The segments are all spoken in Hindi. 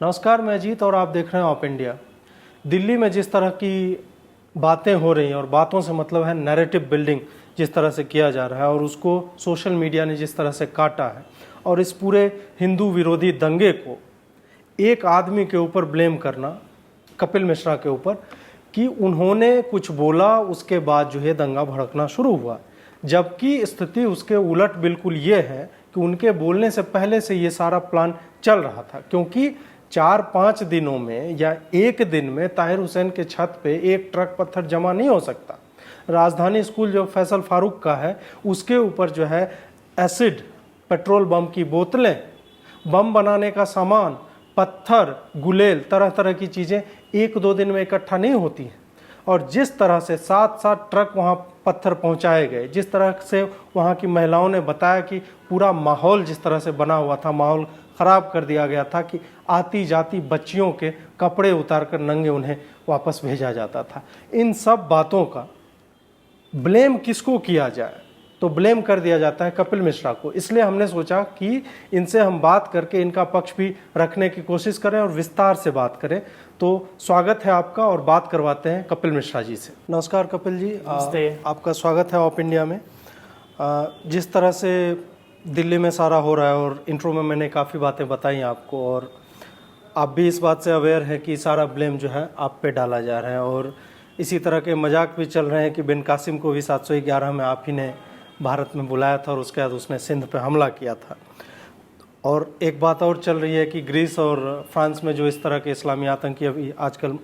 नमस्कार, मैं अजीत और आप देख रहे हैं ऑप इंडिया। दिल्ली में जिस तरह की बातें हो रही हैं और बातों से मतलब है नैरेटिव बिल्डिंग जिस तरह से किया जा रहा है और उसको सोशल मीडिया ने जिस तरह से काटा है और इस पूरे हिंदू विरोधी दंगे को एक आदमी के ऊपर ब्लेम करना, कपिल मिश्रा के ऊपर, कि उन्होंने कुछ बोला उसके बाद जो है दंगा भड़कना शुरू हुआ, जबकि स्थिति उसके उलट बिल्कुल ये है कि उनके बोलने से पहले से ये सारा प्लान चल रहा था। क्योंकि 4-5 दिनों में या एक दिन में ताहिर हुसैन के छत पे एक ट्रक पत्थर जमा नहीं हो सकता। राजधानी स्कूल जो फैसल फारूक का है उसके ऊपर जो है एसिड, पेट्रोल बम की बोतलें, बम बनाने का सामान, पत्थर, गुलेल, तरह तरह की चीज़ें 1-2 दिन में इकट्ठा नहीं होती हैं। और जिस तरह से 7-7 ट्रक वहाँ पत्थर पहुँचाए गए, जिस तरह से वहाँ की महिलाओं ने बताया कि पूरा माहौल जिस तरह से बना हुआ था, माहौल ख़राब कर दिया गया था कि आती जाती बच्चियों के कपड़े उतार कर नंगे उन्हें वापस भेजा जाता था। इन सब बातों का ब्लेम किसको किया जाए? तो ब्लेम कर दिया जाता है कपिल मिश्रा को। इसलिए हमने सोचा कि इनसे हम बात करके इनका पक्ष भी रखने की कोशिश करें और विस्तार से बात करें। तो स्वागत है आपका और बात करवाते हैं कपिल मिश्रा जी से। नमस्कार कपिल जी, आपका स्वागत है ऑप इंडिया में। जिस तरह से दिल्ली में सारा हो रहा है और इंट्रो में मैंने काफ़ी बातें बताई आपको और आप भी इस बात से अवेयर हैं कि सारा ब्लेम जो है आप पे डाला जा रहा है और इसी तरह के मजाक भी चल रहे हैं कि बिन कासिम को भी 711 में आप ही ने भारत में बुलाया था और उसके बाद उसने सिंध पे हमला किया था। और एक बात और चल रही है कि ग्रीस और फ्रांस में जो इस तरह के इस्लामी आतंकी अभी आजकल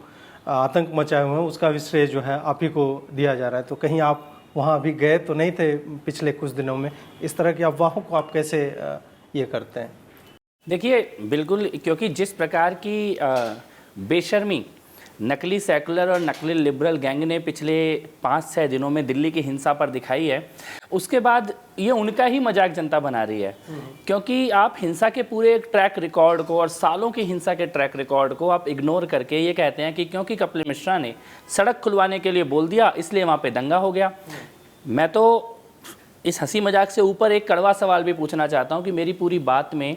आतंक मचाए हुए हैं उसका भी श्रेय जो है आप ही को दिया जा रहा है। तो कहीं आप वहाँ अभी गए तो नहीं थे पिछले कुछ दिनों में? इस तरह की अफवाहों को आप कैसे ये करते हैं? देखिए, बिल्कुल, क्योंकि जिस प्रकार की बेशर्मी नकली सेकुलर और नकली लिबरल गैंग ने पिछले 5-6 दिनों में दिल्ली की हिंसा पर दिखाई है, उसके बाद ये उनका ही मजाक जनता बना रही है। क्योंकि आप हिंसा के पूरे ट्रैक रिकॉर्ड को और सालों की हिंसा के ट्रैक रिकॉर्ड को आप इग्नोर करके ये कहते हैं कि क्योंकि कपिल मिश्रा ने सड़क खुलवाने के लिए बोल दिया इसलिए वहाँ पे दंगा हो गया। मैं तो इस हंसी मजाक से ऊपर एक कड़वा सवाल भी पूछना चाहता हूँ कि मेरी पूरी बात में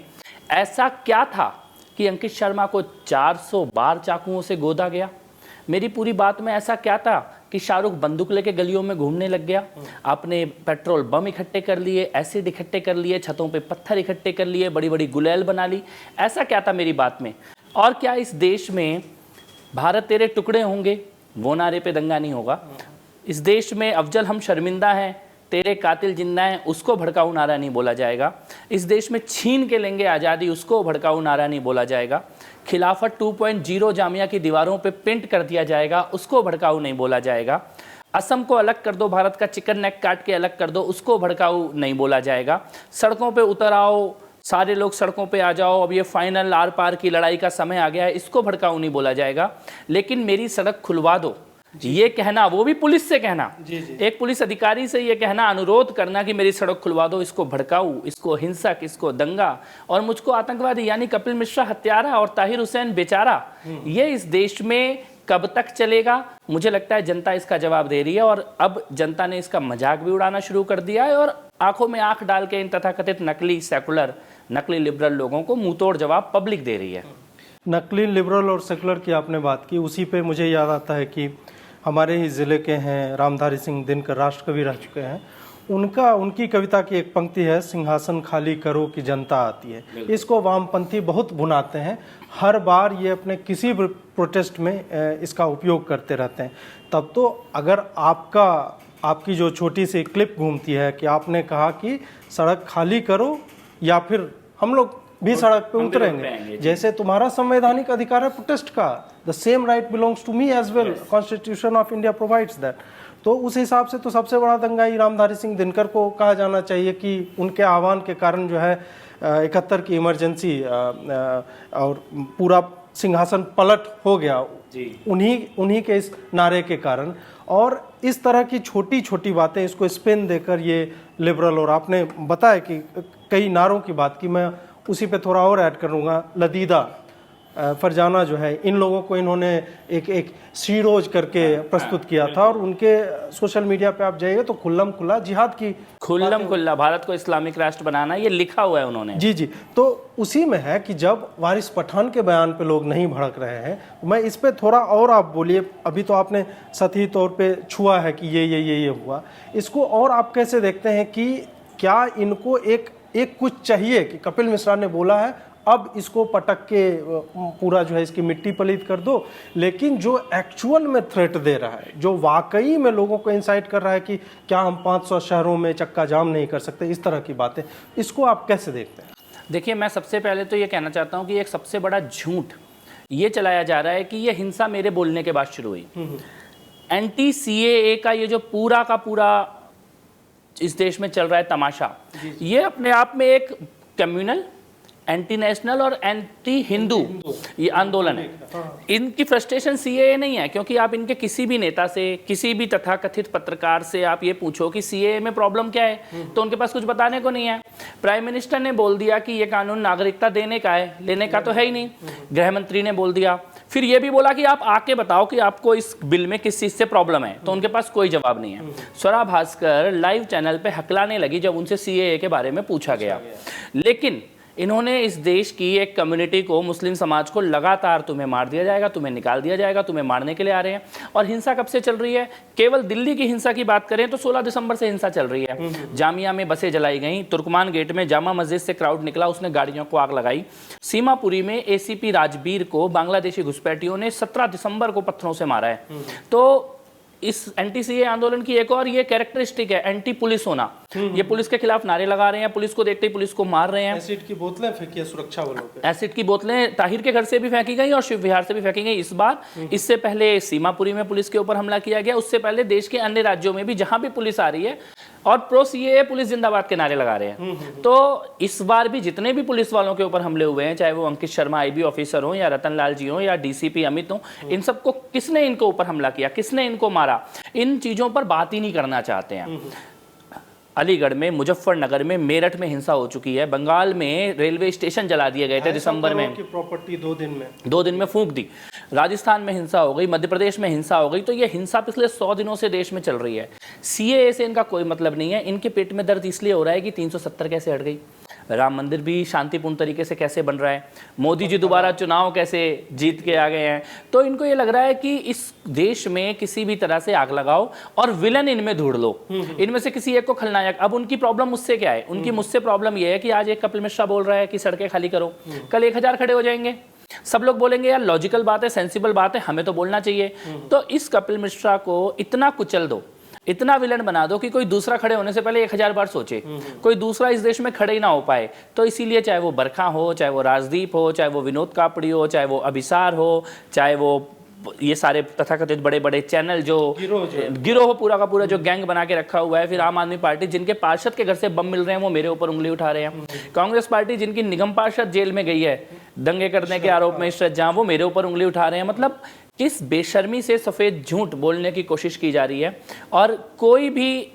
ऐसा क्या था कि अंकित शर्मा को 400 बार चाकुओं से गोदा गया? मेरी पूरी बात में ऐसा क्या था कि शाहरुख बंदूक लेके गलियों में घूमने लग गया? आपने पेट्रोल बम इकट्ठे कर लिए, एसिड इकट्ठे कर लिए, छतों पे पत्थर इकट्ठे कर लिए, बड़ी बड़ी गुलेल बना ली। ऐसा क्या था मेरी बात में? और क्या इस देश में भारत तेरे टुकड़े होंगे वो नारे पे दंगा नहीं होगा? इस देश में अफजल हम शर्मिंदा हैं तेरे कातिल जिंदा हैं उसको भड़काऊ नारा नहीं बोला जाएगा? इस देश में छीन के लेंगे आज़ादी उसको भड़काऊ नारा नहीं बोला जाएगा? खिलाफत 2.0 जामिया की दीवारों पे पेंट कर दिया जाएगा उसको भड़काऊ नहीं बोला जाएगा? असम को अलग कर दो, भारत का चिकन नेक काट के अलग कर दो, उसको भड़काऊ नहीं बोला जाएगा? सड़कों पे उतर आओ, सारे लोग सड़कों पे आ जाओ, अब ये फाइनल आर पार की लड़ाई का समय आ गया है, इसको भड़काऊ नहीं बोला जाएगा? लेकिन मेरी सड़क खुलवा दो ये कहना, वो भी पुलिस से कहना, एक पुलिस अधिकारी से ये कहना, अनुरोध करना कि मेरी सड़क खुलवा दो, इसको भड़काऊ, इसको हिंसक, इसको दंगा और मुझको आतंकवादी यानी कपिल मिश्रा हत्यारा और ताहिर हुसैन बेचारा, ये इस देश में कब तक चलेगा? मुझे लगता है जनता इसका जवाब दे रही है और अब जनता ने इसका मजाक भी उड़ाना शुरू कर दिया है और आंखों में आंख डाल के इन तथाकथित नकली सेकुलर, नकली लिबरल लोगों को मुंहतोड़ जवाब पब्लिक दे रही है। नकली लिबरल और सेकुलर की आपने बात की, उसी पे मुझे याद आता है कि हमारे ही ज़िले के हैं रामधारी सिंह दिनकर, राष्ट्रकवि रह चुके हैं। उनकी कविता की एक पंक्ति है, सिंहासन खाली करो कि जनता आती है। इसको वामपंथी बहुत भुनाते हैं, हर बार ये अपने किसी भी प्रोटेस्ट में इसका उपयोग करते रहते हैं। तब तो अगर आपकी जो छोटी सी क्लिप घूमती है कि आपने कहा कि सड़क खाली करो या फिर हम लोग भी सड़क पे उतरेंगे, जैसे तुम्हारा संवैधानिक अधिकार है प्रोटेस्ट का, the same right belongs to me as well, constitution of India provides that. तो उस हिसाब से तो सबसे बड़ा दंगा ही रामधारी सिंह दिनकर को कहा जाना चाहिए कि उनके आह्वान के कारण जो है 71 की इमरजेंसी और पूरा सिंहासन पलट हो गया उन्हीं के इस नारे के कारण। और इस तरह की छोटी छोटी बातें इसको स्पिन देकर ये लिबरल, और आपने बताया कि कई नारों की बात की, मैं उसी पे थोड़ा और ऐड करूँगा, लदीदा फरजाना जो है, इन लोगों को इन्होंने एक सीरोज करके प्रस्तुत किया था, और उनके सोशल मीडिया पे आप जाइए तो खुल्लम खुल्ला जिहाद की, खुल्लम खुल्ला भारत को इस्लामिक राष्ट्र बनाना, ये लिखा हुआ है उन्होंने। जी जी। तो उसी में है कि जब वारिस पठान के बयान पे लोग नहीं भड़क रहे हैं, मैं इस पे थोड़ा और आप बोलिए। अभी तो आपने सतही तौर पे छुआ है कि ये हुआ, इसको और आप कैसे देखते हैं कि क्या इनको एक कुछ चाहिए कि कपिल मिश्रा ने बोला है अब इसको पटक के पूरा जो है इसकी मिट्टी पलीत कर दो, लेकिन जो एक्चुअल में थ्रेट दे रहा है, जो वाकई में लोगों को इंसाइट कर रहा है कि क्या हम 500 शहरों में चक्का जाम नहीं कर सकते, इस तरह की बातें, इसको आप कैसे देखते हैं? देखिए, मैं सबसे पहले तो ये कहना चाहता हूँ कि एक सबसे बड़ा झूठ ये चलाया जा रहा है कि ये हिंसा मेरे बोलने के बाद शुरू हुई। एंटी CAA का ये जो पूरा का पूरा इस देश में चल रहा है तमाशा, ये अपने आप में एक कम्युनल, एंटी नेशनल और एंटी हिंदू ये आंदोलन है। इनकी फ्रस्ट्रेशन CAA नहीं है, क्योंकि आप इनके किसी भी नेता से, किसी भी तथाकथित पत्रकार से आप ये पूछो कि CAA में प्रॉब्लम क्या है, तो उनके पास कुछ बताने को नहीं है। प्राइम मिनिस्टर ने बोल दिया कि ये कानून नागरिकता देने का है, लेने का तो है ही नहीं। गृह मंत्री ने बोल दिया, फिर ये भी बोला कि आप आके बताओ कि आपको इस बिल में किस चीज़ से प्रॉब्लम है, तो उनके पास कोई जवाब नहीं है। स्वरा भास्कर लाइव चैनल पे हकलाने लगी जब उनसे CAA के बारे में पूछा गया, लेकिन इन्होंने इस देश की एक कम्युनिटी को, मुस्लिम समाज को लगातार तुम्हें मार दिया जाएगा, तुम्हें निकाल दिया जाएगा, तुम्हें मारने के लिए आ रहे हैं। और हिंसा कब से चल रही है? केवल दिल्ली की हिंसा की बात करें तो 16 दिसंबर से हिंसा चल रही है। जामिया में बसें जलाई गई, तुर्कमान गेट में जामा मस्जिद से क्राउड निकला, उसने गाड़ियों को आग लगाई। सीमापुरी में ACP राजबीर को बांग्लादेशी घुसपैठियों ने 17 दिसंबर को पत्थरों से मारा है। तो इस एंटी CAA आंदोलन की एक और ये कैरेक्टरिस्टिक है एंटी पुलिस होना। ये पुलिस के खिलाफ नारे लगा रहे हैं, पुलिस को देखते ही पुलिस को मार रहे हैं। एसिड की बोतलें फेंकी है सुरक्षा बलों पे। एसिड की बोतलें ताहिर के घर से भी फेंकी गई और शिव विहार से भी फेंकी गई इस बार। इससे पहले सीमापुरी में पुलिस के ऊपर हमला किया गया, उससे पहले देश के अन्य राज्यों में भी जहां भी पुलिस आ रही है और प्रो CAA पुलिस जिंदाबाद के नारे लगा रहे हैं। तो इस बार भी जितने भी पुलिस वालों के ऊपर हमले हुए हैं, चाहे वो अंकित शर्मा IB ऑफिसर हो या रतन लाल जी हो या DCP अमित हो, इन सबको किसने इनको ऊपर हमला किया, किसने इनको मारा, इन चीजों पर बात ही नहीं करना चाहते हैं। अलीगढ़ में, मुजफ्फरनगर में, मेरठ में हिंसा हो चुकी है। बंगाल में रेलवे स्टेशन जला दिए गए थे दिसंबर में, प्रॉपर्टी 2 दिन में फूंक दी। राजस्थान में हिंसा हो गई, मध्य प्रदेश में हिंसा हो गई। तो ये हिंसा पिछले 100 दिनों से देश में चल रही है। CAA से इनका कोई मतलब नहीं है। इनके पेट में दर्द इसलिए हो रहा है कि 370 कैसे हट गई, राम मंदिर भी शांतिपूर्ण तरीके से कैसे बन रहा है, मोदी जी दोबारा चुनाव कैसे जीत के आ गए हैं। तो इनको ये लग रहा है कि इस देश में किसी भी तरह से आग लगाओ और विलन इनमें ढूंढ लो, इनमें से किसी एक को खलनायक। अब उनकी प्रॉब्लम मुझसे क्या है? उनकी मुझसे प्रॉब्लम ये है कि आज एक कपिल मिश्रा बोल रहा है कि सड़कें खाली करो, कल 1000 खड़े हो जाएंगे। सब लोग बोलेंगे यार लॉजिकल बात है, सेंसिबल बात है, हमें तो बोलना चाहिए। तो इस कपिल मिश्रा को इतना कुचल दो, इतना विलन बना दो कि कोई दूसरा खड़े होने से पहले 1000 बार सोचे, कोई दूसरा इस देश में खड़े ही ना हो पाए। तो इसीलिए चाहे वो बरखा हो, चाहे वो राजदीप हो, चाहे वो विनोद कापड़ी हो, चाहे वो अभिसार हो, चाहे वो ये सारे तथाकथित बड़े बड़े चैनल जो गिरोह पूरा का पूरा जो गैंग बना के रखा हुआ है, फिर आम आदमी पार्टी जिनके पार्षद के घर से बम मिल रहे हैं वो मेरे ऊपर उंगली उठा रहे हैं, कांग्रेस पार्टी जिनकी निगम पार्षद जेल में गई है दंगे करने के आरोप में, इशरत जहां, वो मेरे ऊपर उंगली उठा रहे हैं। मतलब किस बेशर्मी से सफेद झूठ बोलने की कोशिश की जा रही है और कोई भी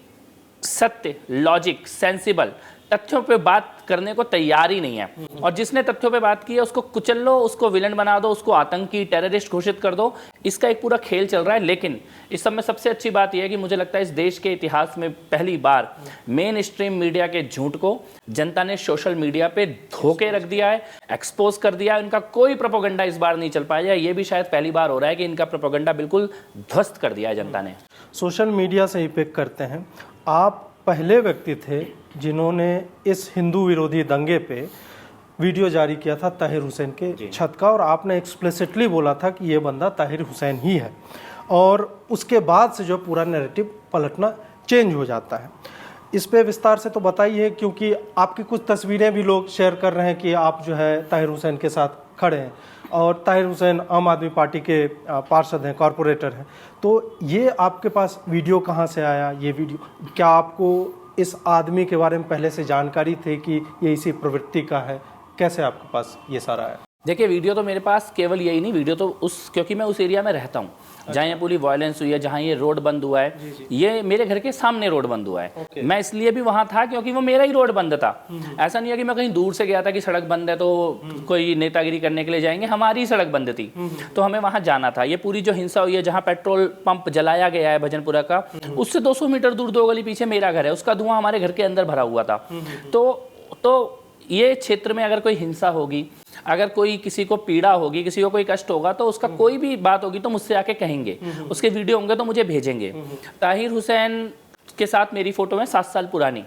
सत्य, लॉजिक, सेंसिबल तथ्यों पे बात करने को तैयार ही नहीं है। और जिसने तथ्यों पे बात की है उसको कुचल लो, उसको विलन बना दो, उसको आतंकी, टेररिस्ट घोषित कर दो। इसका एक पूरा खेल चल रहा है। लेकिन इस सब में सबसे अच्छी बात यह है कि मुझे लगता है इस देश के इतिहास में पहली बार मेन स्ट्रीम मीडिया के झूठ को जनता ने सोशल मीडिया पे धोके रख दिया है, एक्सपोज कर दिया है। इनका कोई प्रोपेगेंडा इस बार नहीं चल पाया। ये भी शायद पहली बार हो रहा है कि इनका प्रोपेगेंडा बिल्कुल ध्वस्त कर दिया है जनता ने। सोशल मीडिया से ही पिक करते हैं, आप पहले व्यक्ति थे जिन्होंने इस हिंदू विरोधी दंगे पे वीडियो जारी किया था ताहिर हुसैन के छत का, और आपने एक्सप्लिसिटली बोला था कि ये बंदा ताहिर हुसैन ही है। और उसके बाद से जो पूरा नैरेटिव पलटना चेंज हो जाता है। इस पे विस्तार से तो बताइए, क्योंकि आपकी कुछ तस्वीरें भी लोग शेयर कर रहे हैं कि आप जो है ताहिर हुसैन के साथ खड़े हैं, और ताहिर हुसैन आम आदमी पार्टी के पार्षद हैं, कॉरपोरेटर हैं। तो ये आपके पास वीडियो कहाँ से आया? ये वीडियो क्या आपको इस आदमी के बारे में पहले से जानकारी थी कि ये इसी प्रवृत्ति का है? कैसे आपके पास ये सारा आया? देखिए वीडियो तो मेरे पास केवल यही नहीं, वीडियो तो क्योंकि मैं उस एरिया में रहता हूँ जहाँ ये पूरी वायलेंस हुई है, जहाँ ये रोड बंद हुआ है, ये मेरे घर के सामने रोड बंद हुआ है। मैं इसलिए भी वहाँ था क्योंकि वो मेरा ही रोड बंद था। ऐसा नहीं है कि मैं कहीं दूर से गया था कि सड़क बंद है तो कोई नेतागिरी करने के लिए जाएंगे, हमारी सड़क बंद थी तो हमें वहाँ जाना था। ये पूरी जो हिंसा हुई है, जहाँ पेट्रोल पंप जलाया गया है भजनपुरा का, उससे 200 मीटर दूर 2 गली पीछे मेरा घर है, उसका धुआं हमारे घर के अंदर भरा हुआ था। तो ये क्षेत्र में अगर कोई हिंसा होगी, अगर कोई किसी को पीड़ा होगी, किसी को कोई कष्ट होगा, तो उसका कोई भी बात होगी तो मुझसे आके कहेंगे, उसके वीडियो होंगे तो मुझे भेजेंगे। ताहिर हुसैन के साथ मेरी फोटो है 7 साल पुरानी,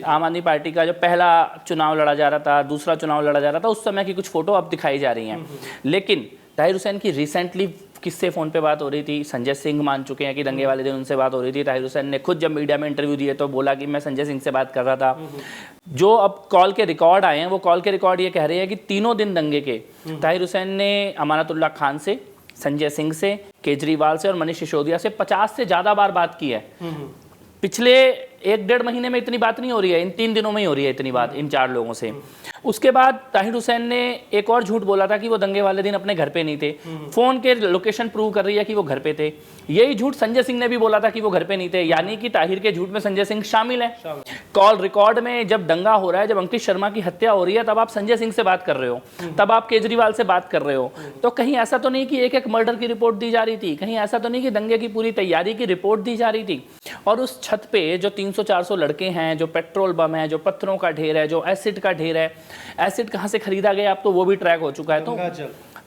आम आदमी पार्टी का जो पहला चुनाव लड़ा जा रहा था, दूसरा चुनाव लड़ा जा रहा था, उस समय की कुछ फोटो अब दिखाई जा रही हैं। लेकिन ताहिर हुसैन की रिसेंटली किससे फ़ोन पे बात हो रही थी, संजय सिंह मान चुके हैं कि दंगे वाले दिन उनसे बात हो रही थी। ताहिर हुसैन ने खुद जब मीडिया में इंटरव्यू दिए तो बोला कि मैं संजय सिंह से बात कर रहा था। जो अब कॉल के रिकॉर्ड आए हैं, वो कॉल के रिकॉर्ड ये कह रहे हैं कि तीनों दिन दंगे के ताहिर हुसैन ने अमानतुल्लाह खान से, संजय सिंह से, केजरीवाल से और मनीष सिसोदिया से 50 से ज़्यादा बार बात की है। पिछले 1-1.5 महीने में इतनी बात नहीं हो रही है, इन 3 दिनों में ही हो रही है इतनी बात इन 4 लोगों से। उसके बाद ताहिर हुसैन ने एक और झूठ बोला था कि वो दंगे वाले दिन अपने घर पे नहीं थे। फोन के लोकेशन प्रूव कर रही है कि वो घर पे थे। यही झूठ संजय सिंह ने भी बोला था कि वो घर पे नहीं थे, यानी कि ताहिर के झूठ में संजय सिंह शामिल है। कॉल रिकॉर्ड में जब दंगा हो रहा है, जब अंकित शर्मा की हत्या हो रही है, तब आप संजय सिंह से बात कर रहे हो, तब आप केजरीवाल से बात कर रहे हो। तो कहीं ऐसा तो नहीं कि एक मर्डर की रिपोर्ट दी जा रही थी, कहीं ऐसा तो नहीं कि दंगे की पूरी तैयारी की रिपोर्ट दी जा रही थी। और उस छत पे जो 300-400 लड़के हैं, जो पेट्रोल बम है, जो पत्थरों का ढेर है, जो एसिड का ढेर है, एसिड कहाँ से खरीदा गया अब तो वो भी ट्रैक हो चुका है।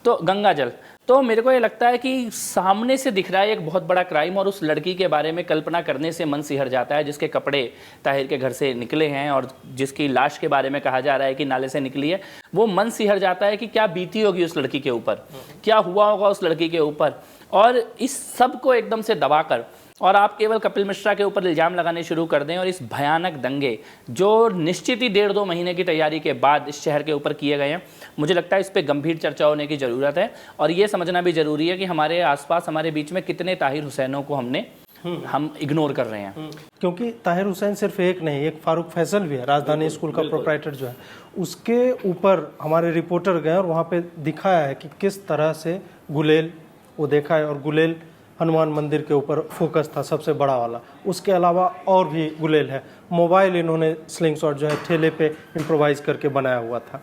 तो गंगा जल, तो मेरे को ये लगता है कि सामने से दिख रहा है एक बहुत बड़ा क्राइम, और उस लड़की के बारे में कल्पना करने से मन सिहर जाता है, जिसके कपड़े ताहिर के घर से निकले हैं और जिसकी लाश के बारे में कहा जा रहा है कि नाले से निकली है। वो मन सिहर जाता है कि क्या बीती होगी उस लड़की के ऊपर, क्या हुआ होगा उस लड़की के ऊपर। और इस सब को एकदम से दबाकर और आप केवल कपिल मिश्रा के ऊपर इल्ज़ाम लगाने शुरू कर दें, और इस भयानक दंगे जो निश्चित ही 1.5-2 महीने की तैयारी के बाद इस शहर के ऊपर किए गए हैं, मुझे लगता है इस पे गंभीर चर्चा होने की ज़रूरत है। और ये समझना भी ज़रूरी है कि हमारे आसपास, हमारे बीच में कितने ताहिर हुसैनों को हम इग्नोर कर रहे हैं। क्योंकि ताहिर हुसैन सिर्फ एक नहीं, एक फारूक फैसल भी है, राजधानी स्कूल का प्रोप्राइटर जो है, उसके ऊपर हमारे रिपोर्टर गए और वहाँ पे दिखाया है कि किस तरह से गुलेल वो देखा है। और गुलेल हनुमान मंदिर के ऊपर फोकस था सबसे बड़ा वाला, उसके अलावा और भी गुलेल है। मोबाइल इन्होंने स्लिंग शॉट जो है ठेले पे इम्प्रोवाइज करके बनाया हुआ था।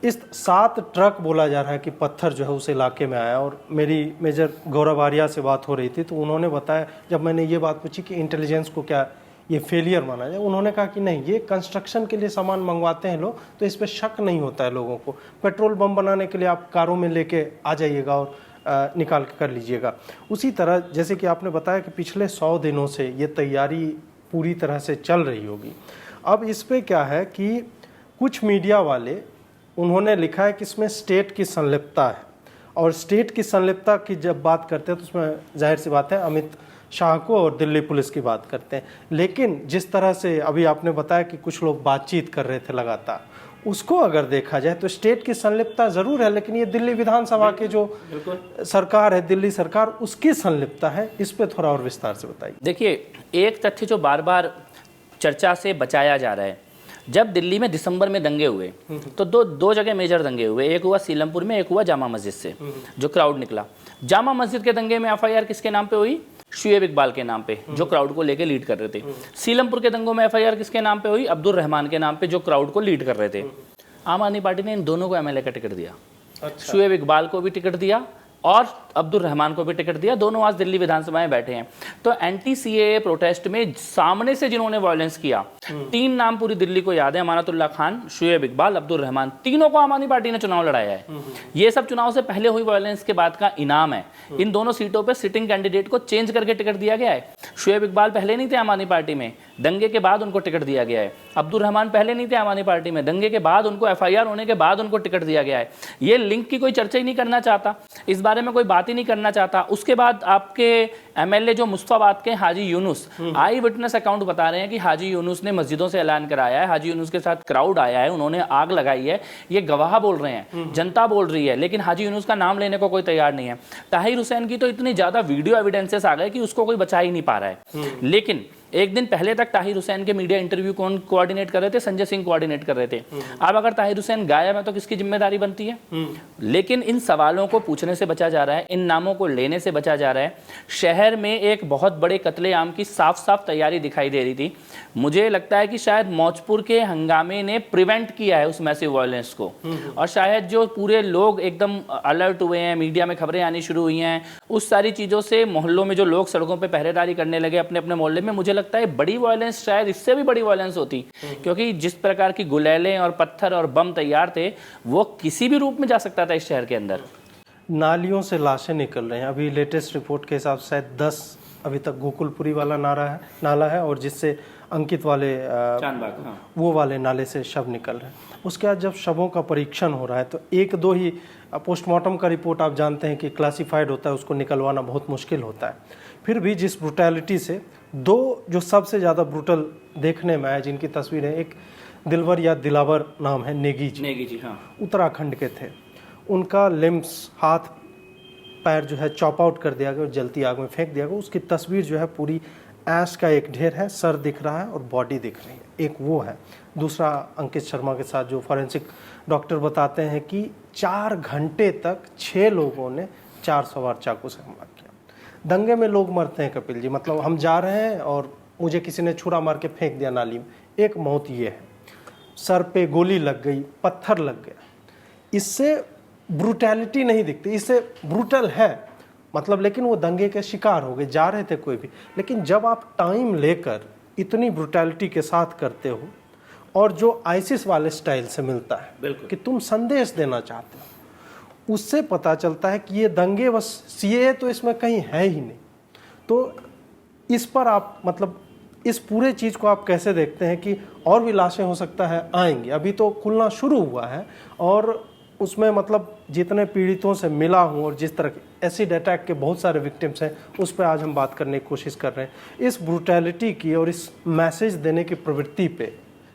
इस 7 ट्रक बोला जा रहा है कि पत्थर जो है उस इलाके में आया। और मेरी मेजर गौरव आर्या से बात हो रही थी तो उन्होंने बताया, जब मैंने ये बात पूछी कि इंटेलिजेंस को क्या ये फेलियर माना जाए, उन्होंने कहा कि नहीं, ये कंस्ट्रक्शन के लिए सामान मंगवाते हैं लोग तो इस पर शक नहीं होता है लोगों को। पेट्रोल बम बनाने के लिए आप कारों में लेके आ जाइएगा और निकाल के कर लीजिएगा। उसी तरह जैसे कि आपने बताया कि पिछले 100 दिनों से ये तैयारी पूरी तरह से चल रही होगी। अब इस पे क्या है कि कुछ मीडिया वाले उन्होंने लिखा है कि इसमें स्टेट की संलिप्तता है, और स्टेट की संलिप्तता की जब बात करते हैं तो उसमें जाहिर सी बात है अमित शाह को और दिल्ली पुलिस की बात करते हैं। लेकिन जिस तरह से अभी आपने बताया कि कुछ लोग बातचीत कर रहे थे लगातार, उसको अगर देखा जाए तो स्टेट की संलिप्तता जरूर है, लेकिन ये दिल्ली विधानसभा के जो सरकार है, दिल्ली सरकार, उसकी संलिप्तता है। इस पे थोड़ा और विस्तार से बताइए। देखिए, एक तथ्य जो बार बार चर्चा से बचाया जा रहा है, जब दिल्ली में दिसंबर में दंगे हुए तो दो जगह मेजर दंगे हुए। एक हुआ सीलमपुर में, एक हुआ जामा मस्जिद से जो क्राउड निकला। जामा मस्जिद के दंगे में एफआईआर किसके नाम पे हुई? शुएब इकबाल के नाम पे, जो क्राउड को लेके लीड कर रहे थे। सीलमपुर के दंगों में एफआईआर किसके नाम पे हुई? अब्दुल रहमान के नाम पे, जो क्राउड को लीड कर रहे थे। आम आदमी पार्टी ने इन दोनों को एमएलए का टिकट दिया। अच्छा। शुएब इकबाल को भी टिकट दिया और अब्दुल रहमान को भी टिकट दिया। दोनों आज दिल्ली विधानसभा में बैठे हैं। तो एंटी सीएए प्रोटेस्ट में सामने से जिन्होंने वायलेंस किया, 3 नाम पूरी दिल्ली को याद है, अमानतुल्लाह खान, शुएब इकबाल, अब्दुल रहमान, तीनों को आम आदमी पार्टी ने चुनाव लड़ाया है। ये सब चुनाव से पहले हुई वायलेंस के बाद का इनाम है। इन दोनों सीटों पर सिटिंग कैंडिडेट को चेंज करके टिकट दिया गया है। शुएब इकबाल पहले नहीं थे आम आदमी पार्टी में, दंगे के बाद उनको टिकट दिया गया है। अब्दुल रहमान पहले नहीं थे आम आदमी पार्टी में, दंगे के बाद उनको एफआईआर होने के बाद उनको टिकट दिया गया है। ये लिंक की कोई चर्चा ही नहीं करना चाहता, इस बारे में कोई बात ही नहीं करना चाहता। उसके बाद आपके एमएलए जो मुस्तफाबाद के हाजी यूनुस, आई विटनेस अकाउंट बता रहे हैं कि हाजी यूनुस ने मस्जिदों से ऐलान कराया है, हाजी यूनुस के साथ क्राउड आया है, उन्होंने आग लगाई है। ये गवाह बोल रहे हैं, जनता बोल रही है, लेकिन हाजी यूनुस का नाम लेने को कोई तैयार नहीं है। ताहिर हुसैन की तो इतनी ज्यादा वीडियो एविडेंसेस आ गए कि उसको कोई बचा ही नहीं पा रहा है। लेकिन एक दिन पहले तक ताहिर हुसैन के मीडिया इंटरव्यू कौन कोऑर्डिनेट कर रहे थे? संजय सिंह कोऑर्डिनेट कर रहे थे। अब अगर ताहिर हुसैन गायब है तो किसकी जिम्मेदारी बनती है? लेकिन इन सवालों को पूछने से बचा जा रहा है, इन नामों को लेने से बचा जा रहा है। शहर में एक बहुत बड़े कत्लेआम की साफ साफ तैयारी दिखाई दे रही थी। मुझे लगता है कि शायद मौजपुर के हंगामे ने प्रिवेंट किया है उस मैसिव वायलेंस को, और शायद जो पूरे लोग एकदम अलर्ट हुए हैं, मीडिया में खबरें आनी शुरू हुई हैं, उस सारी चीज़ों से मोहल्लों में जो लोग सड़कों पे पहरेदारी करने लगे अपने अपने मोहल्ले में, मुझे लगता है बड़ी वायलेंस शायद इससे भी बड़ी वायलेंस होती, क्योंकि जिस प्रकार की गुलेलें और पत्थर और बम तैयार थे वो किसी भी रूप में जा सकता था इस शहर के अंदर। नालियों से लाशें निकल रही हैं। अभी लेटेस्ट रिपोर्ट के हिसाब से 10 अभी तक गोकुलपुरी वाला नाला है और जिससे अंकित वाले चांदबाग, हाँ, वो वाले नाले से शव निकल रहे हैं। उसके बाद जब शवों का परीक्षण हो रहा है तो एक दो ही पोस्टमार्टम का रिपोर्ट आप जानते हैं कि क्लासिफाइड होता है, उसको निकलवाना बहुत मुश्किल होता है। फिर भी जिस ब्रुटैलिटी से दो जो सबसे ज़्यादा ब्रुटल देखने में आए, जिनकी तस्वीरें, एक दिलवर या दिलावर नाम है, नेगी जी, हाँ, उत्तराखंड के थे। उनका लिम्स, हाथ पैर जो है चॉप आउट कर दिया गया और जलती आग में फेंक दिया गया। उसकी तस्वीर जो है पूरी ऐश का एक ढेर है, सर दिख रहा है और बॉडी दिख रही है। एक वो है। दूसरा अंकित शर्मा के साथ जो फॉरेंसिक डॉक्टर बताते हैं कि 4 घंटे तक 6 लोगों ने 4 सवार चाकू से हमला किया। दंगे में लोग मरते हैं कपिल जी, मतलब हम जा रहे हैं और मुझे किसी ने छुरा मार के फेंक दिया नाली में, एक मौत ये है। सर पे गोली लग गई, पत्थर लग गया। इससे ब्रूटैलिटी नहीं दिखती, इससे ब्रूटल है मतलब, लेकिन वो दंगे के शिकार हो गए, जा रहे थे कोई भी। लेकिन जब आप टाइम लेकर इतनी ब्रूटैलिटी के साथ करते हो और जो आईसिस वाले स्टाइल से मिलता है कि तुम संदेश देना चाहते हो, उससे पता चलता है कि ये दंगे बस सीए तो इसमें कहीं है ही नहीं। तो इस पर आप मतलब इस पूरे चीज़ को आप कैसे देखते हैं कि और भी लाशें हो सकता है आएंगी? अभी तो खुलना शुरू हुआ है और उसमें मतलब जितने पीड़ितों से मिला हूँ और जिस तरह के एसिड अटैक के बहुत सारे विक्टिम्स हैं, उस पर आज हम बात करने की कोशिश कर रहे हैं। इस ब्रूटैलिटी की और इस मैसेज देने की प्रवृत्ति पे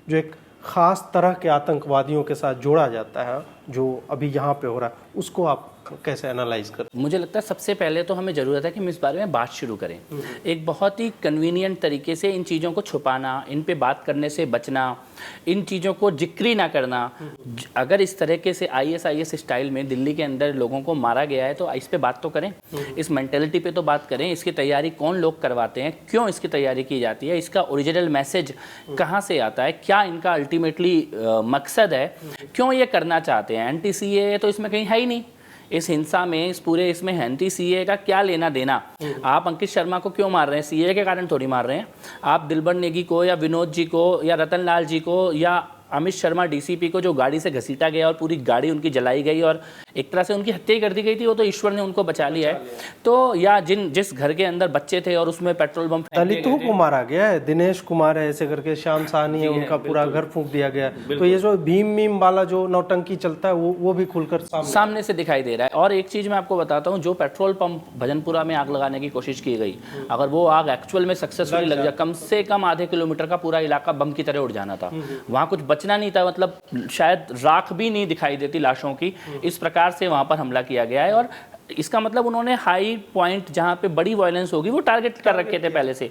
जो एक ख़ास तरह के आतंकवादियों के साथ जोड़ा जाता है, जो अभी यहाँ पे हो रहा है, उसको आप कैसे एनालाइज करते हैं? मुझे लगता है सबसे पहले तो हमें ज़रूरत है कि हम इस बारे में बात शुरू करें। एक बहुत ही कन्वीनियंट तरीके से इन चीज़ों को छुपाना, इन पे बात करने से बचना, इन चीज़ों को जिक्री ना करना। अगर इस तरीके से ISIS स्टाइल में दिल्ली के अंदर लोगों को मारा गया है तो इस पे बात तो करें, इस मेंटेलिटी पे तो बात करें। इसकी तैयारी कौन लोग करवाते हैं, क्यों इसकी तैयारी की जाती है, इसका ओरिजिनल मैसेज कहाँ से आता है, क्या इनका अल्टीमेटली मकसद है, क्यों ये करना चाहते हैं। एंटी CAA तो इसमें कहीं है ही नहीं, इस हिंसा में, इस पूरे इसमें एंटी CAA का क्या लेना देना। आप अंकित शर्मा को क्यों मार रहे हैं? CAA के कारण थोड़ी मार रहे हैं। आप दिलबर नेगी को या विनोद जी को या रतन लाल जी को या अमित शर्मा DCP को जो गाड़ी से घसीटा गया और पूरी गाड़ी उनकी जलाई गई और एक तरह से उनकी हत्या ही कर दी गई थी, वो तो ईश्वर ने उनको बचा लिया है। तो या जिस घर के अंदर बच्चे थे और उसमें पेट्रोल बम दलितों को मारा गया है, दिनेश कुमार है ऐसे करके, श्याम साहनी है, उनका पूरा घर फूंक दिया गया। तो ये जो भीम मीम वाला जो नौटंकी चलता है वो भी खुलकर सामने से दिखाई दे रहा है। और एक चीज़ मैं आपको बताता हूँ, जो पेट्रोल पंप भजनपुरा में आग लगाने की कोशिश की गई, अगर वो आग एक्चुअल में सक्सेसफुली लग जाए, कम से कम आधे किलोमीटर का पूरा इलाका बम की तरह उड़ जाना था। वहाँ कुछ बचना नहीं था, मतलब शायद राख भी नहीं दिखाई देती लाशों की। इस प्रकार से वहाँ पर हमला किया गया है और इसका मतलब उन्होंने हाई पॉइंट जहाँ पे बड़ी वायलेंस होगी वो टारगेट कर रखे थे पहले से।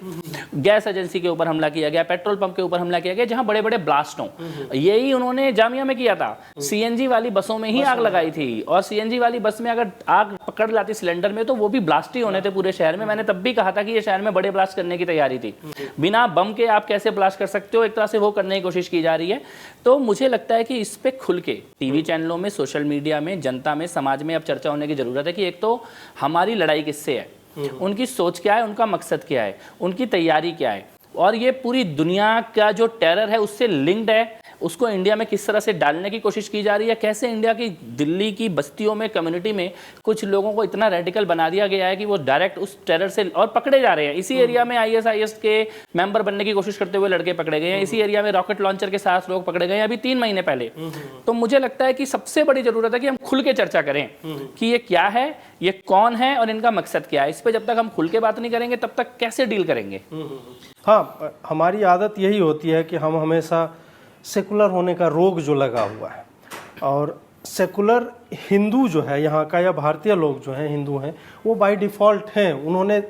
गैस एजेंसी के ऊपर हमला किया गया, पेट्रोल पंप के ऊपर हमला किया गया, जहाँ बड़े बड़े ब्लास्ट हों। यही उन्होंने जामिया में किया था, CNG वाली बसों में ही आग लगाई थी। और CNG वाली बस में अगर आग पकड़ लाती सिलेंडर में तो वो भी ब्लास्ट ही होने थे पूरे शहर में। मैंने तब भी कहा था कि ये शहर में बड़े ब्लास्ट करने की तैयारी थी। बिना बम के आप कैसे ब्लास्ट कर सकते हो, एक तरह से वो करने की कोशिश की जा रही है। तो मुझे लगता है कि इस पे खुल के टीवी चैनलों में, सोशल मीडिया में, जनता में, समाज में अब चर्चा होने की जरूरत है कि एक तो हमारी लड़ाई किससे है, उनकी सोच क्या है, उनका मकसद क्या है, उनकी तैयारी क्या है, और ये पूरी दुनिया का जो टेरर है उससे लिंक्ड है, उसको इंडिया में किस तरह से डालने की कोशिश की जा रही है। कैसे इंडिया की दिल्ली की बस्तियों में, कम्युनिटी में कुछ लोगों को इतना रेडिकल बना दिया गया है कि वो डायरेक्ट उस टेरर से और पकड़े जा रहे हैं। इसी एरिया में ISIS के मेंबर बनने की कोशिश करते हुए लड़के पकड़े गए हैं। इसी एरिया में रॉकेट लॉन्चर के साथ लोग पकड़े गए हैं अभी 3 महीने पहले। तो मुझे लगता है कि सबसे बड़ी जरूरत है कि हम खुल के चर्चा करें कि ये क्या है, ये कौन है और इनका मकसद क्या है। इस पर जब तक हम खुल के बात नहीं करेंगे तब तक कैसे डील करेंगे। हाँ, हमारी आदत यही होती है कि हम हमेशा सेकुलर होने का रोग जो लगा हुआ है, और सेकुलर हिंदू जो है यहाँ का या भारतीय लोग जो हैं हिंदू हैं, वो बाय डिफ़ॉल्ट हैं। उन्होंने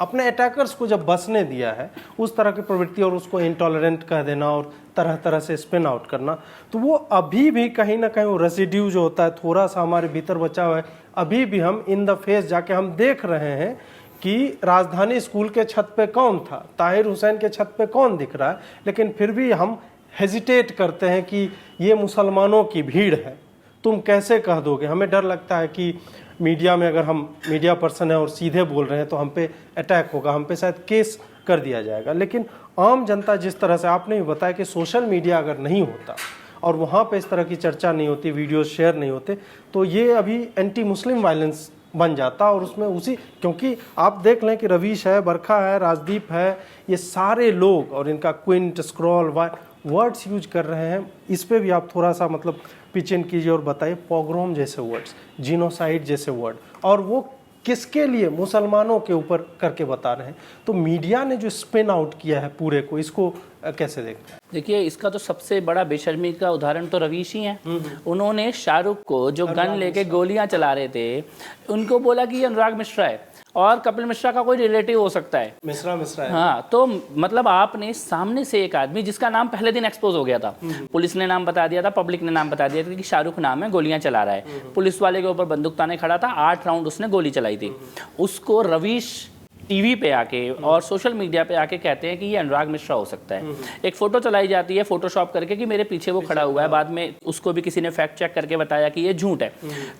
अपने अटैकर्स को जब बसने दिया है उस तरह की प्रवृत्ति और उसको इंटॉलरेंट कह देना और तरह तरह से स्पिन आउट करना, तो वो अभी भी कहीं ना कहीं वो रेसिड्यू जो होता है थोड़ा सा हमारे भीतर बचा हुआ है। अभी भी हम इन द फेस जाके हम देख रहे हैं कि राजधानी स्कूल के छत पे कौन था, ताहिर हुसैन के छत पे कौन दिख रहा है, लेकिन फिर भी हम हेजिटेट करते हैं कि ये मुसलमानों की भीड़ है, तुम कैसे कह दोगे। हमें डर लगता है कि मीडिया में अगर हम मीडिया पर्सन है और सीधे बोल रहे हैं तो हम पे अटैक होगा, हम पे शायद केस कर दिया जाएगा। लेकिन आम जनता जिस तरह से आपने भी बताया कि सोशल मीडिया अगर नहीं होता और वहाँ पे इस तरह की चर्चा नहीं होती, वीडियो शेयर नहीं होते, तो ये अभी एंटी मुस्लिम वायलेंस बन जाता। और उसमें उसी, क्योंकि आप देख लें कि रवीश है, बरखा है, राजदीप है, ये सारे लोग और इनका क्विंट स्क्रॉल वर्ड्स यूज कर रहे हैं। इस पे भी आप थोड़ा सा मतलब पिच इन कीजिए और बताइए, पोग्रोम जैसे वर्ड्स, जीनोसाइड जैसे वर्ड, और वो किसके लिए, मुसलमानों के ऊपर करके बता रहे हैं। तो मीडिया ने जो स्पिन आउट किया है पूरे को, इसको कैसे देखते हैं? देखिए, इसका तो सबसे बड़ा बेशर्मी का उदाहरण तो रवीश ही हैं। उन्होंने शाहरुख को जो गन लेके गोलियां चला रहे थे, उनको बोला कि ये अनुराग मिश्रा है और कपिल मिश्रा का कोई रिलेटिव हो सकता है, मिश्रा है। हाँ, तो मतलब आपने सामने से एक आदमी जिसका नाम पहले दिन एक्सपोज हो गया था, पुलिस ने नाम बता दिया था, पब्लिक ने नाम बता दिया था कि शाहरुख नाम है, गोलियां चला रहा है, पुलिस वाले के ऊपर बंदूक ताने खड़ा था, 8 राउंड उसने गोली चलाई थी। उसको रवीश टीवी पे आके और सोशल मीडिया पे आके कहते हैं कि ये अनुराग मिश्रा हो सकता है। एक फोटो चलाई जाती है फोटोशॉप करके कि मेरे पीछे वो खड़ा हुआ है, बाद में उसको भी किसी ने फैक्ट चेक करके बताया कि ये झूठ है।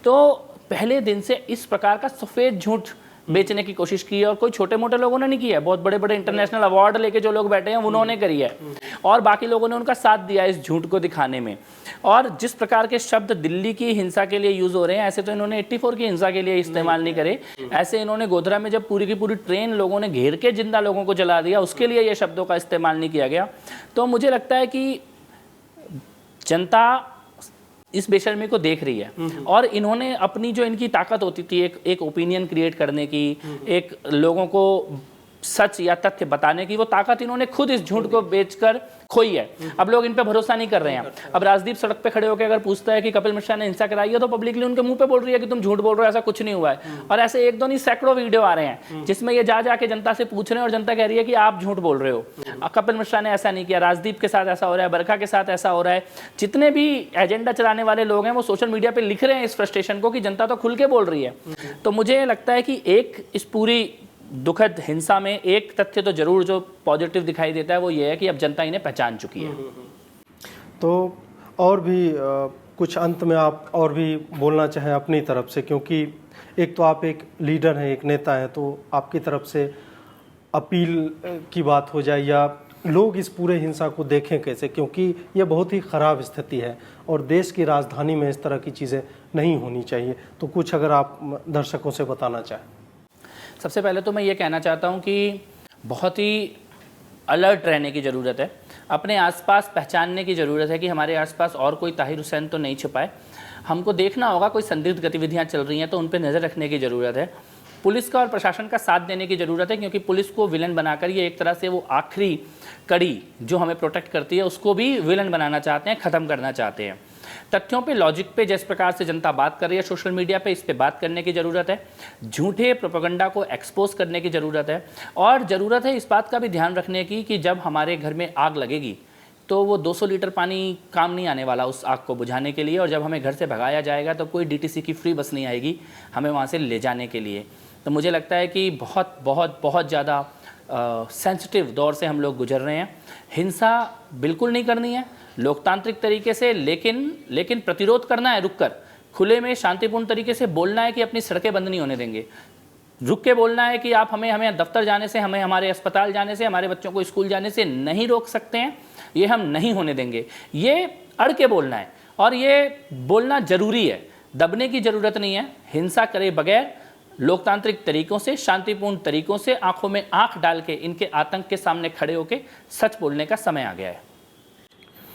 तो पहले दिन से इस प्रकार का सफेद झूठ बेचने की कोशिश की है, और कोई छोटे मोटे लोगों ने नहीं किया है, बहुत बड़े बड़े इंटरनेशनल अवार्ड लेके जो लोग बैठे हैं उन्होंने करी है, और बाकी लोगों ने उनका साथ दिया इस झूठ को दिखाने में। और जिस प्रकार के शब्द दिल्ली की हिंसा के लिए यूज हो रहे हैं, ऐसे तो इन्होंने 84 की हिंसा के लिए इस्तेमाल नहीं करे। ऐसे इन्होंने गोधरा में जब पूरी की पूरी ट्रेन लोगों ने घेर के जिंदा लोगों को जला दिया, उसके लिए ये शब्दों का इस्तेमाल नहीं किया गया। तो मुझे लगता है कि जनता इस बेशर्मी को देख रही है, और इन्होंने अपनी जो इनकी ताकत होती थी एक ओपिनियन क्रिएट करने की, एक लोगों को सच या तथ्य बताने की, वो ताकत इन्होंने खुद इस झूठ को बेचकर खोई है। अब लोग इन पे भरोसा नहीं कर रहे हैं। अब राजदीप सड़क पे खड़े होकर अगर पूछता है कि कपिल मिश्रा ने हिंसा कराई है, तो पब्लिकली उनके मुंह पे बोल रही है कि तुम झूठ बोल रहे हो, ऐसा कुछ नहीं हुआ है। और ऐसे एक दो नहीं, सैकड़ों वीडियो आ रहे हैं जिसमें ये जा जाके जनता से पूछ रहे हैं और जनता कह रही है कि आप झूठ बोल रहे हो, कपिल मिश्रा ने ऐसा नहीं किया, राजदीप के साथ ऐसा हो रहा है, बरखा के साथ ऐसा हो रहा है। जितने भी एजेंडा चलाने वाले लोग हैं वो सोशल मीडिया पे लिख रहे हैं इस फ्रस्ट्रेशन को कि जनता तो खुल के बोल रही है। तो मुझे लगता है कि एक इस पूरी दुखद हिंसा में एक तथ्य तो जरूर जो पॉजिटिव दिखाई देता है, वो ये है कि अब जनता इन्हें पहचान चुकी है। तो और भी कुछ अंत में आप और भी बोलना चाहें अपनी तरफ से, क्योंकि एक तो आप एक लीडर हैं, एक नेता हैं, तो आपकी तरफ से अपील की बात हो जाए, या लोग इस पूरे हिंसा को देखें कैसे, क्योंकि ये बहुत ही ख़राब स्थिति है और देश की राजधानी में इस तरह की चीज़ें नहीं होनी चाहिए। तो कुछ अगर आप दर्शकों से बताना चाहें। सबसे पहले तो मैं ये कहना चाहता हूँ कि बहुत ही अलर्ट रहने की ज़रूरत है, अपने आसपास पहचानने की ज़रूरत है कि हमारे आसपास और कोई ताहिर हुसैन तो नहीं छुपाए। हमको देखना होगा कोई संदिग्ध गतिविधियाँ चल रही हैं तो उन पर नज़र रखने की ज़रूरत है। पुलिस का और प्रशासन का साथ देने की ज़रूरत है, क्योंकि पुलिस को विलन बनाकर ये एक तरह से वो आखिरी कड़ी जो हमें प्रोटेक्ट करती है उसको भी विलन बनाना चाहते हैं, ख़त्म करना चाहते हैं। तथ्यों पे, लॉजिक पे जिस प्रकार से जनता बात कर रही है सोशल मीडिया पे, इस पे बात करने की ज़रूरत है। झूठे प्रोपेगेंडा को एक्सपोज करने की ज़रूरत है, और ज़रूरत है इस बात का भी ध्यान रखने की कि जब हमारे घर में आग लगेगी तो वो 200 लीटर पानी काम नहीं आने वाला उस आग को बुझाने के लिए, और जब हमें घर से भगाया जाएगा तो कोई DTC की फ्री बस नहीं आएगी हमें वहाँ से ले जाने के लिए। तो मुझे लगता है कि बहुत बहुत बहुत ज़्यादा सेंसिटिव दौर से हम लोग गुजर रहे हैं। हिंसा बिल्कुल नहीं करनी है, लोकतांत्रिक तरीके से, लेकिन प्रतिरोध करना है, रुककर खुले में शांतिपूर्ण तरीके से बोलना है कि अपनी सड़कें बंद नहीं होने देंगे। रुक के बोलना है कि आप हमें दफ्तर जाने से, हमें हमारे अस्पताल जाने से, हमारे बच्चों को स्कूल जाने से नहीं रोक सकते हैं, ये हम नहीं होने देंगे। ये अड़ के बोलना है, और ये बोलना जरूरी है, दबने की जरूरत नहीं है। हिंसा करे बगैर लोकतांत्रिक तरीकों से, शांतिपूर्ण तरीकों से आंखों में आंख डाल के इनके आतंक के सामने खड़े होकर सच बोलने का समय आ गया है।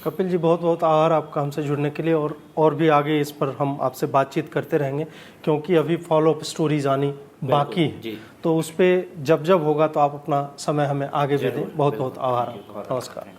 कपिल जी, बहुत बहुत आभार आपका हमसे जुड़ने के लिए, और भी आगे इस पर हम आपसे बातचीत करते रहेंगे, क्योंकि अभी फॉलोअप स्टोरीज आनी बाकी है। तो उस पर जब जब होगा तो आप अपना समय हमें आगे भी दें। बहुत बहुत आभार, नमस्कार।